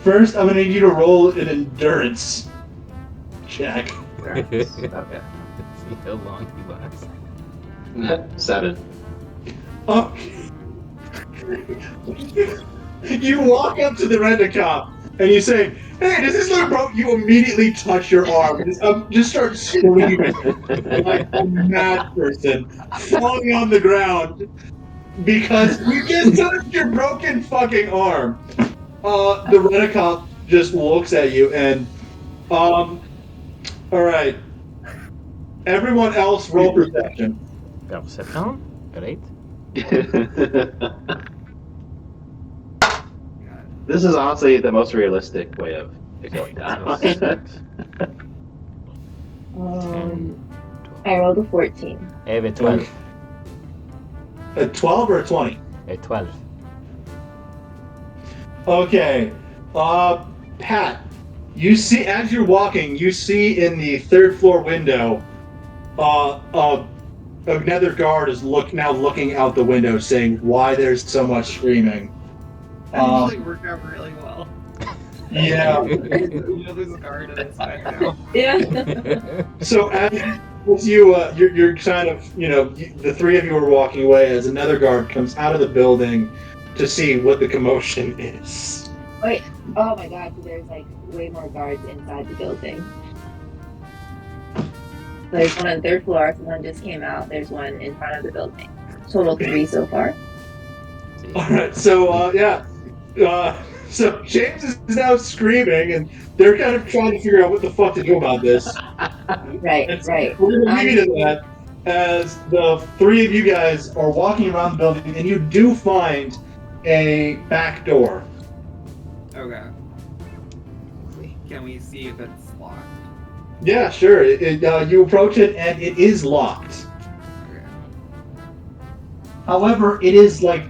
Speaker 3: First, I'm gonna need you to roll an endurance check.
Speaker 4: Okay.
Speaker 2: See how long he lasts.
Speaker 4: 7.
Speaker 3: Okay. You walk up to the rent-a-cop and you say, "Hey, does this look broke?" You immediately touch your arm and just start screaming like a mad person, falling on the ground because you just touched your broken fucking arm. The rent-a-cop just looks at you and, all right. Everyone else roll perception.
Speaker 2: Perception? Great.
Speaker 4: This is honestly the most realistic way of going down.
Speaker 1: I rolled a 14.
Speaker 2: I have a 12.
Speaker 3: A 12 or a 20?
Speaker 2: A 12.
Speaker 3: Okay. Pat, you see, as you're walking, you see in the 3rd floor window, another guard is now looking out the window saying why there's so much screaming.
Speaker 5: That actually worked out really well.
Speaker 3: Yeah.
Speaker 5: You know, there's a guard inside now.
Speaker 1: Yeah.
Speaker 3: So as you're kind of, the 3 of you are walking away as another guard comes out of the building to see what the commotion is.
Speaker 1: Wait. Oh my god, so there's like way more guards inside the building. There's one on the 3rd floor, one just came out, there's one in front of the building. Total 3 so far.
Speaker 3: Alright, so so James is now screaming and they're kind of trying to figure out what the fuck to do about this.
Speaker 1: Right,
Speaker 3: And so
Speaker 1: right.
Speaker 3: we're gonna leave it at that as the 3 of you guys are walking around the building and you do find a back door.
Speaker 5: Okay. Can we see if it's locked?
Speaker 3: Yeah, sure. You approach it and it is locked.
Speaker 5: Okay.
Speaker 3: However, it is like,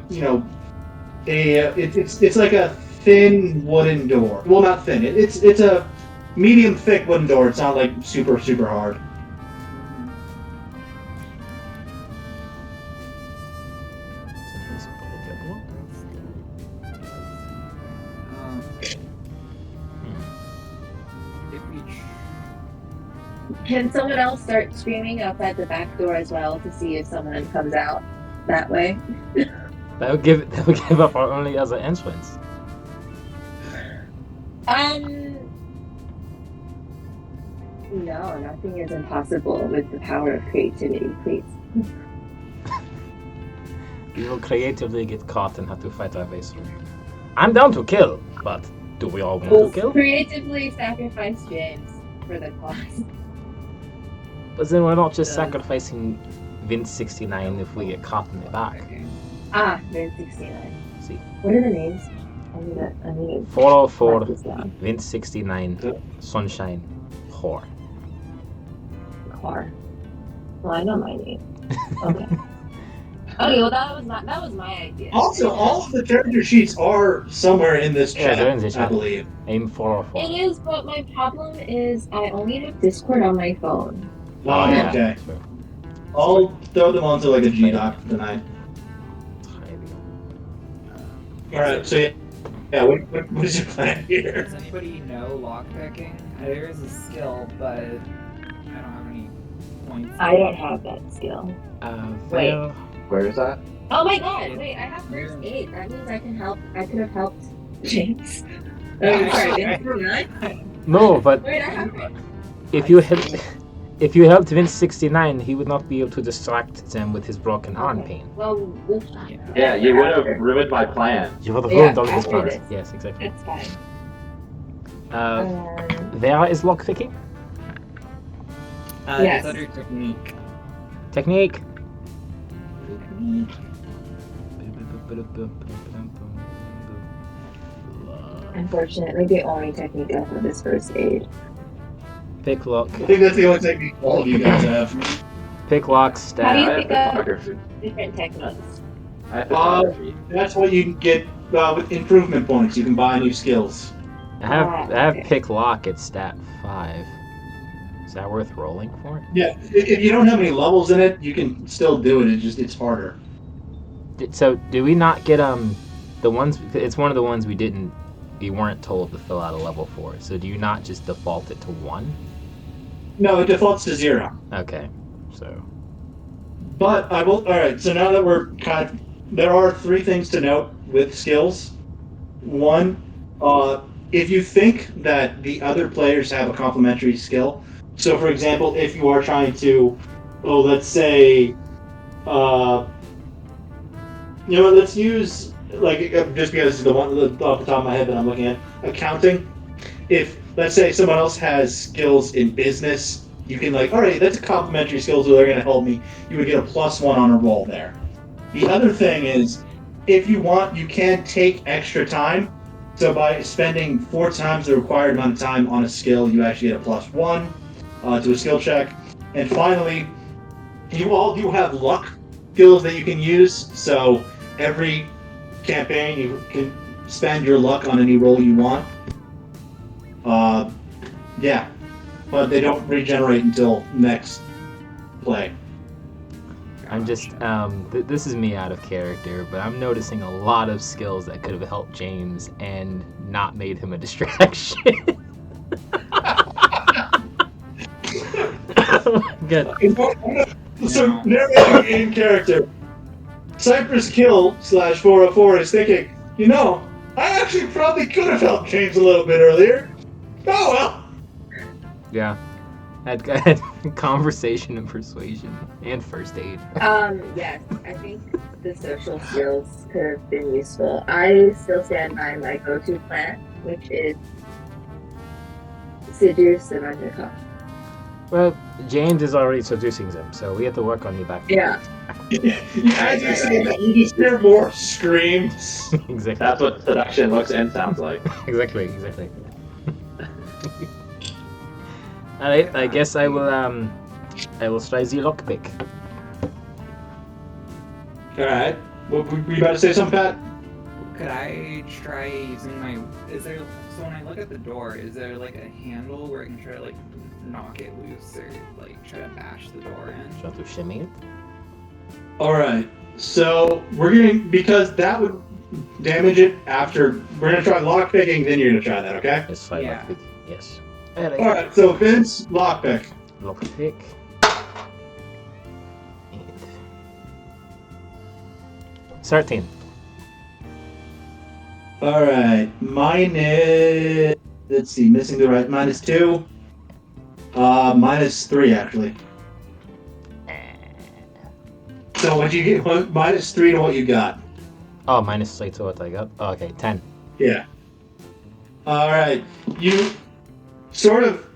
Speaker 3: it's like a thin wooden door. Well, not thin. It's a medium thick wooden door. It's not like super hard.
Speaker 1: Can someone else start screaming outside the back door as well to see if someone comes out that way?
Speaker 2: That would give up our only other entrance.
Speaker 1: No, nothing is impossible with the power of creativity, please.
Speaker 2: We will creatively get caught and have to fight our way through. I'm down to kill, but do we all want to kill?
Speaker 1: Creatively sacrifice James for the cause.
Speaker 2: But then we're not just sacrificing Vince 69 if we get caught in the back.
Speaker 1: Ah, there's 69.
Speaker 2: See.
Speaker 1: What are the names? I need to
Speaker 2: 404,
Speaker 1: mark this down.
Speaker 2: Vince 69, Sunshine, Whore.
Speaker 1: Car. Well, I know my name. Okay. Okay, well that was my idea.
Speaker 3: Also, all of the character sheets are somewhere in this
Speaker 2: Yeah,
Speaker 3: chat,
Speaker 2: they're in this
Speaker 3: I
Speaker 2: chat.
Speaker 3: believe.
Speaker 2: Aim 404.
Speaker 1: It is, but my problem is I only have Discord on my phone.
Speaker 2: Oh, yeah.
Speaker 3: Okay.
Speaker 2: True.
Speaker 3: I'll throw them onto like a G-Doc tonight. Alright, so yeah, what is your plan here?
Speaker 5: Does anybody know lockpicking? There is a skill, but I don't have any points.
Speaker 1: I don't have that skill. Wait.
Speaker 2: Well,
Speaker 4: Where is that?
Speaker 1: Oh my god, wait, I have first aid. That means I could have helped James. Sorry, Vince for that?
Speaker 2: no, but
Speaker 1: Wait, I have
Speaker 2: if you helped Vince 69, he would not be able to distract them with his broken arm pain.
Speaker 1: Well, we'll
Speaker 4: Yeah, you would have ruined my plan.
Speaker 2: You would have
Speaker 1: Yeah,
Speaker 2: ruined all his
Speaker 1: after
Speaker 2: plans.
Speaker 1: this.
Speaker 2: Yes, exactly.
Speaker 1: That's fine.
Speaker 2: There is lockpicking.
Speaker 1: Yes.
Speaker 5: It's under technique.
Speaker 2: Technique.
Speaker 1: Unfortunately, the only technique I have is first aid.
Speaker 2: Pick lock.
Speaker 3: I think that's the only technique all of you guys have.
Speaker 2: Pick lock,
Speaker 1: How do
Speaker 2: stab.
Speaker 1: you
Speaker 4: I have
Speaker 1: pick up
Speaker 4: photography.
Speaker 1: different techniques?
Speaker 4: I have photography.
Speaker 3: That's what you can get with improvement points. You can buy new skills.
Speaker 2: I have
Speaker 1: okay.
Speaker 2: pick lock at stat 5. Is that worth rolling for?
Speaker 3: Yeah, if you don't have any levels in it, you can still do it. It's harder.
Speaker 2: So do we not get the ones? It's one of the ones we weren't told to fill out a level for. So do you not just default it to 1?
Speaker 3: No, it defaults to 0.
Speaker 2: Okay, so
Speaker 3: But I will. All right. So now that we're there are 3 things to note with skills. One, if you think that the other players have a complementary skill. So, for example, if you are trying to, let's say, let's use just because it's the one off the top of my head that I'm looking at, accounting. If let's say someone else has skills in business, you can all right, that's a complementary skill, so they're going to help me. You would get a +1 on a roll there. The other thing is, if you want, you can take extra time. So by spending 4 times the required amount of time on a skill, you actually get a +1 to a skill check. And finally, you all do have luck skills that you can use. So every campaign, you can spend your luck on any roll you want. Yeah, but they don't regenerate until next play.
Speaker 2: I'm just this is me out of character, but I'm noticing a lot of skills that could have helped James and not made him a distraction. Good.
Speaker 3: So narrating in character, Cypress Kill /404 is thinking, I actually probably could have helped James a little bit earlier. Oh well.
Speaker 2: Yeah. Had conversation and persuasion and first aid.
Speaker 1: Yes, I think the social skills could have been useful. I still stand by my go-to plan, which is seduce and undercover.
Speaker 2: Well, James is already seducing them, so we have to work on you back.
Speaker 1: Yeah.
Speaker 3: As you say that, you just hear more screams.
Speaker 2: Exactly.
Speaker 4: That's what seduction looks and sounds like.
Speaker 2: Exactly. Alright, I guess I will try the lockpick.
Speaker 3: Alright. Well, were you about to say something, Pat?
Speaker 5: Could I try using my? So when I look at the door, is there a handle where I can try to knock it loose or try to bash the door in?
Speaker 2: Try to shimmy it.
Speaker 3: Alright. So because that would damage it after, we're going to try lockpicking, then you're going to try that, okay?
Speaker 2: Let's try
Speaker 5: Yeah.
Speaker 2: lockpick. Yes.
Speaker 3: Alright, so Vince, lockpick.
Speaker 2: Lockpick. 8. 13.
Speaker 3: Alright, mine is, let's see, missing the right, -2. -3 actually. So what you get, -3 to what you got.
Speaker 2: Oh, -3 to what I got. Oh, okay, 10.
Speaker 3: Yeah. Alright, you sort of,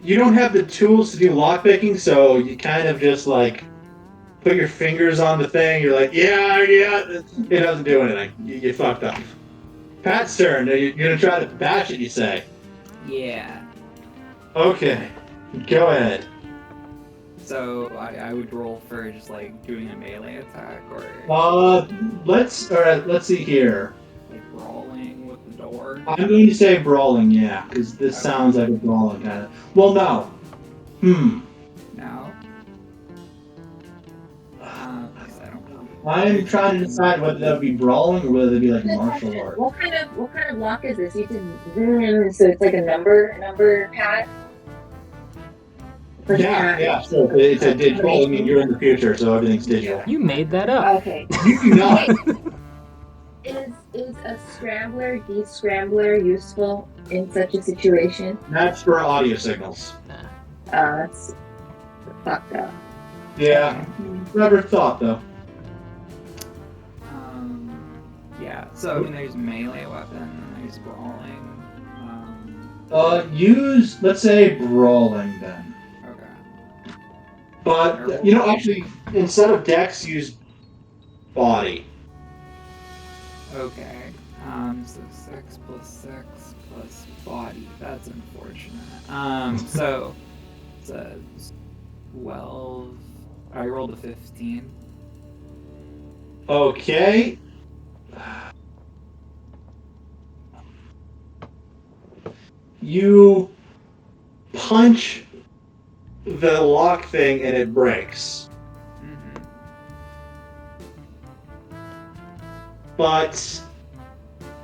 Speaker 3: you don't have the tools to do lockpicking, so you kind of just, put your fingers on the thing, you're yeah, it doesn't do anything. You fucked up. Pat's turn, you're gonna try to bash it, you say?
Speaker 5: Yeah.
Speaker 3: Okay, go ahead.
Speaker 5: So I would roll for just doing a melee attack or
Speaker 3: Let's see here.
Speaker 5: brawling with the door.
Speaker 3: I'm going to say brawling, yeah, because this sounds like a brawling kind of. Well, no.
Speaker 5: No. I don't know.
Speaker 3: I'm trying to decide whether that would be brawling or whether it'd be martial art.
Speaker 1: What kind of lock is this? You can so it's a number pad.
Speaker 3: Yeah. So it's a digital. I mean, you're in the future, so everything's digital.
Speaker 2: You made that up.
Speaker 1: Okay.
Speaker 3: You do not.
Speaker 1: Is a scrambler, de-scrambler useful in such a situation?
Speaker 3: That's for audio signals.
Speaker 1: That's fucked up.
Speaker 3: Yeah. Never thought though.
Speaker 5: Yeah. So I mean, there's melee weapon, and there's brawling.
Speaker 3: Let's say brawling then.
Speaker 5: Okay.
Speaker 3: But actually, instead of dex, use body.
Speaker 5: Okay. So 6 plus 6 plus body. That's unfortunate. So it's a 12. I rolled a 15.
Speaker 3: Okay. You punch the lock thing and it breaks.
Speaker 5: Mm-hmm.
Speaker 3: But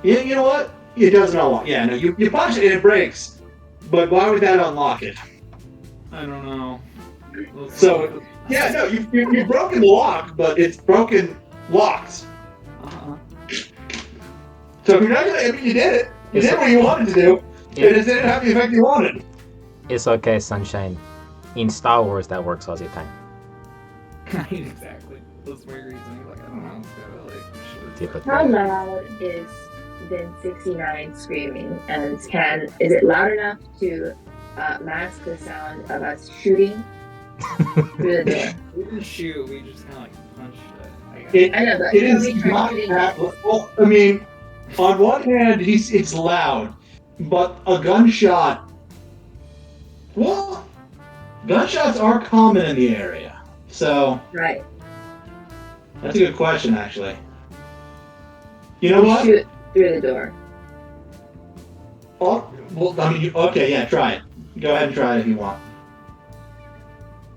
Speaker 3: you know what? It doesn't unlock. Yeah, no, you punch it and it breaks. But why would that unlock it?
Speaker 5: I don't know.
Speaker 3: So yeah, no, you've broken the lock, but it's broken locked.
Speaker 5: Uh-huh.
Speaker 3: So congratulations, I mean, you did it. You did what you wanted to do. It just didn't have the effect you wanted.
Speaker 2: It's okay, Sunshine. In Star Wars, that works all the time.
Speaker 5: Exactly. That's my reasoning. Like, I don't know.
Speaker 2: Yeah, but
Speaker 1: How loud is Vin 69 screaming? And is it loud enough to mask the sound of us shooting through the door?
Speaker 5: We didn't shoot. We just kind of like punched it.
Speaker 1: I know, but
Speaker 3: It
Speaker 1: you know,
Speaker 3: is
Speaker 1: we tried
Speaker 3: not
Speaker 1: shooting
Speaker 3: that.
Speaker 1: it.
Speaker 3: Well, I mean, on one hand, it's loud, but a gunshot. Well, gunshots are common in the area, so
Speaker 1: Right.
Speaker 3: that's a good question, actually. You know
Speaker 1: We
Speaker 3: what?
Speaker 1: shoot through the door.
Speaker 3: Oh, well, I mean, okay, yeah, try it. Go ahead and try it if you want.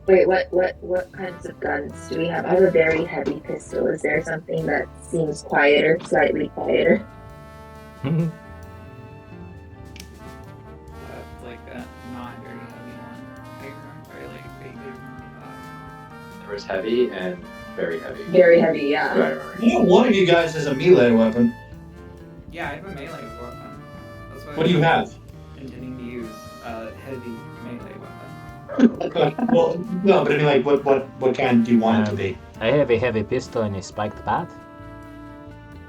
Speaker 1: Wait, what kinds of guns do we have? I have a very heavy pistol. Is there something that seems quieter, slightly quieter?
Speaker 5: That's like a not very heavy one. I remember like vaguely
Speaker 4: There was heavy and very heavy.
Speaker 1: Very heavy, yeah.
Speaker 4: Right.
Speaker 3: You know, one of you guys has a melee weapon.
Speaker 5: Yeah, I have a melee weapon. That's
Speaker 3: What do you have?
Speaker 5: I'm intending to use a heavy melee weapon.
Speaker 3: Well, no, but I mean, like, what kind do you want it to be?
Speaker 2: I have a heavy pistol and a spiked bat.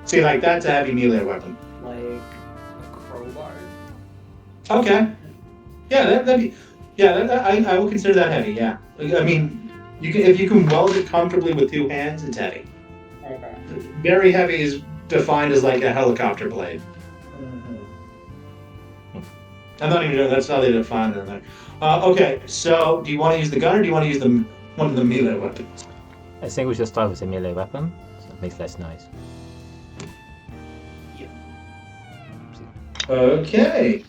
Speaker 3: See, like, that's a heavy melee weapon.
Speaker 5: Like a crowbar.
Speaker 3: Okay. Yeah, that'd be. Yeah, I will consider that heavy. Yeah. I mean, if you can weld it comfortably with two hands, it's heavy.
Speaker 5: Okay.
Speaker 3: Very heavy is defined as like a helicopter blade. I'm not even. That's how they define it. There. Okay, so do you want to use the gun or do you want to use one of the melee weapons?
Speaker 2: I think we should start with a melee weapon, so it makes less noise.
Speaker 3: Okay.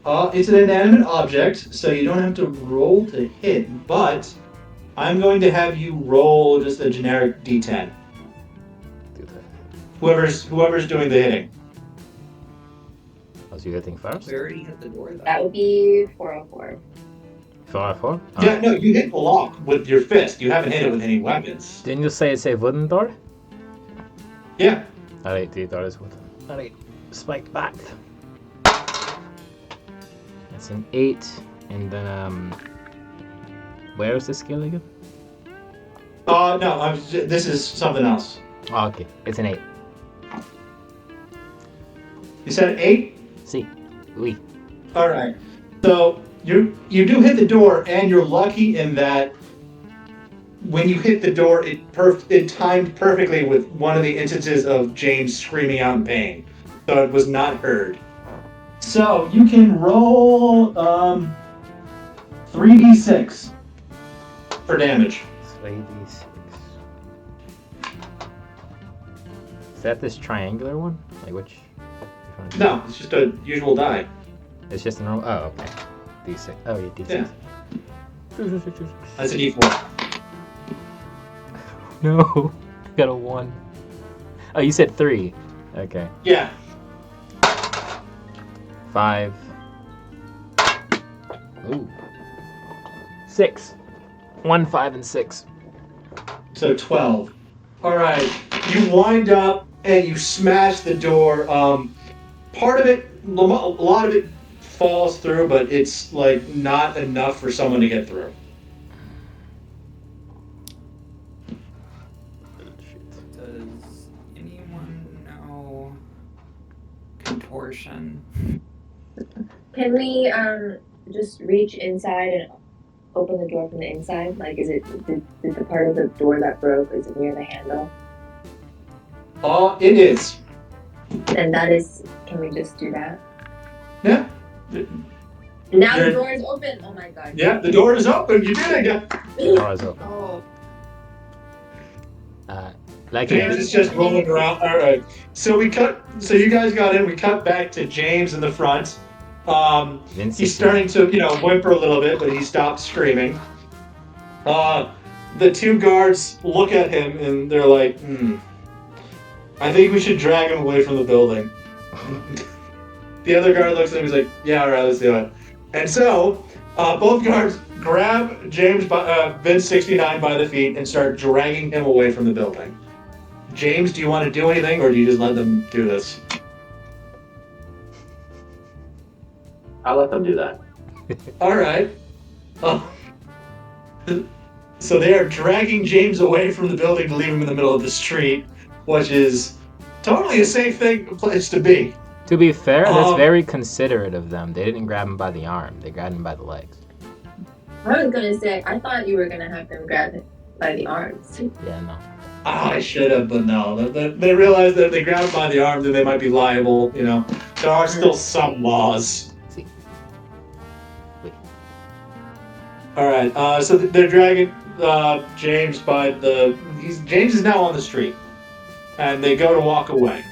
Speaker 3: It's an inanimate object, so you don't have to roll to hit, but I'm going to have you roll just a generic D10.
Speaker 2: Do that.
Speaker 3: Whoever's doing the hitting.
Speaker 2: Was you hitting first?
Speaker 5: We already hit the door though.
Speaker 1: That would be 404.
Speaker 2: 404?
Speaker 3: Yeah, no, you hit the lock with your fist. You haven't hit it with any weapons.
Speaker 2: Didn't you say it's a wooden door?
Speaker 3: Yeah.
Speaker 2: Alright, the door is wooden. Alright, spiked back. That's an 8, and then where is the skill again?
Speaker 3: No, this is something else.
Speaker 2: Oh, okay, it's an 8.
Speaker 3: You said 8?
Speaker 2: See, oui.
Speaker 3: All right. So you do hit the door, and you're lucky in that when you hit the door, it timed perfectly with one of the instances of James screaming out in pain, so it was not heard. So you can roll 3d6 for damage.
Speaker 2: 3d6. Is that this triangular one? Like which one?
Speaker 3: No, it's just a usual die.
Speaker 2: It's just a normal. Oh, okay. D6. Oh, yeah, D6.
Speaker 3: Yeah. That's a d4.
Speaker 2: No, I got a 1. Oh, you said 3. Okay.
Speaker 3: Yeah.
Speaker 2: 5. Ooh. 6. 1, 5, and 6.
Speaker 3: So 12. All right. You wind up and you smash the door. Part of it, a lot of it falls through, but it's like not enough for someone to get through.
Speaker 5: Does anyone know contortion?
Speaker 1: Can we just reach inside and open the door from the inside? Like, did the part of the door that broke, is it near the handle?
Speaker 3: It is.
Speaker 1: And that is, can we just do that?
Speaker 3: Yeah.
Speaker 1: Now the
Speaker 3: You're-
Speaker 1: door is open. Oh my god.
Speaker 3: Yeah, the door is open. You did it.
Speaker 2: Doors open.
Speaker 5: Oh,
Speaker 2: Like
Speaker 3: James is just rolling around. All right. So you guys got in. We cut back to James in the front.
Speaker 2: Vince
Speaker 3: He's
Speaker 2: is-
Speaker 3: starting to, whimper a little bit, but he stopped screaming. The two guards look at him and they're like, I think we should drag him away from the building. The other guard looks at him, he's like, yeah, all right, let's do it. And so, both guards grab James, Vince 69 by the feet and start dragging him away from the building. James, do you want to do anything, or do you just let them do this?
Speaker 4: I'll let them do that.
Speaker 3: All right. So they are dragging James away from the building to leave him in the middle of the street, which is totally a safe place to be.
Speaker 2: To be fair, that's very considerate of them. They didn't grab him by the arm. They grabbed him by the legs.
Speaker 1: I was gonna say, I thought you were gonna have them grab it by the arms.
Speaker 2: Yeah, no.
Speaker 3: I should have, but no. They realize that if they grab him by the arm, then they might be liable. There are still some laws.
Speaker 2: See. Wait.
Speaker 3: All right. So they're dragging James by James is now on the street, and they go to walk away.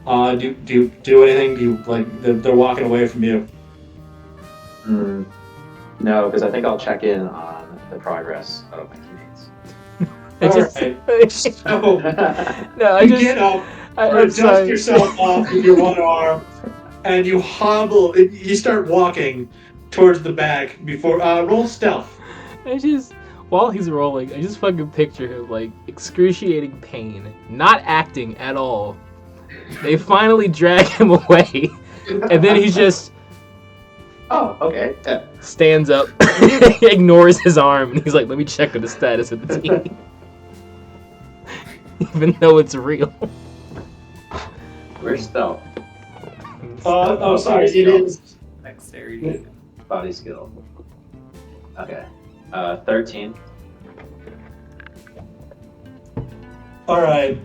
Speaker 3: Do you do anything? Do you they're walking away from you?
Speaker 4: No, because I think I'll check in on the progress of my teammates.
Speaker 3: So
Speaker 2: No, I
Speaker 3: you
Speaker 2: just
Speaker 3: get up,
Speaker 2: I'm
Speaker 3: dust
Speaker 2: sorry.
Speaker 3: yourself off with your one arm, and you hobble. You start walking towards the back before roll stealth.
Speaker 2: While he's rolling, I just fucking picture him like excruciating pain, not acting at all. They finally drag him away, and then he just
Speaker 4: Oh, okay. Yeah.
Speaker 2: stands up, ignores his arm, and he's like, "Let me check on the status of the team," even though it's real.
Speaker 4: Where's stealth?
Speaker 3: Sorry, it is.
Speaker 5: dexterity.
Speaker 4: Body skill. Okay. 13.
Speaker 3: All right.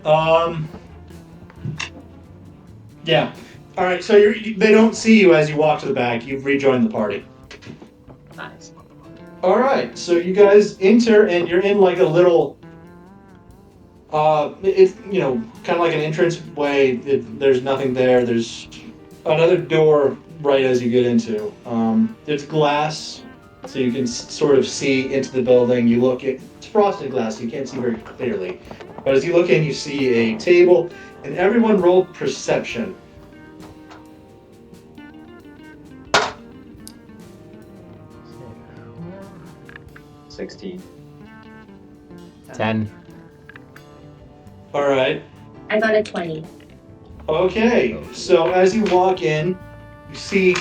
Speaker 3: Yeah. All right. So they don't see you as you walk to the back. You've rejoined the party.
Speaker 4: Nice.
Speaker 3: All right. So you guys enter, and you're in like a little. It's kind of like an entrance way. There's nothing there. There's another door right as you get into. It's glass, so you can sort of see into the building. You look at it's frosted glass, so you can't see very clearly. But as you look in, you see a table, and everyone rolled perception.
Speaker 4: 16.
Speaker 2: 10.
Speaker 3: All right.
Speaker 1: I got a 20.
Speaker 3: Okay. So as you walk in, you see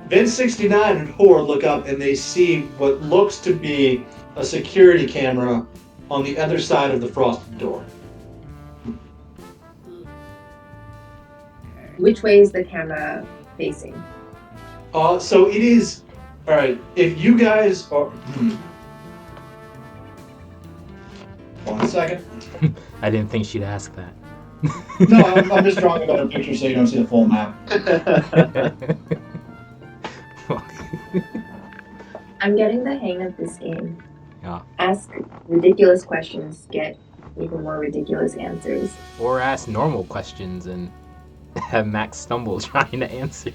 Speaker 3: Vince 69 and Horde look up, and they see what looks to be a security camera on the other side of the frosted door.
Speaker 1: Which way is the camera facing?
Speaker 3: So it is. All right. If you guys are. 1 second.
Speaker 2: I didn't think she'd ask that.
Speaker 3: No, I'm just drawing a better picture so you don't see the full map.
Speaker 1: I'm getting the hang of this game.
Speaker 2: Yeah.
Speaker 1: Ask ridiculous questions, get even more ridiculous answers.
Speaker 2: Or ask normal questions and have Max stumble trying to answer.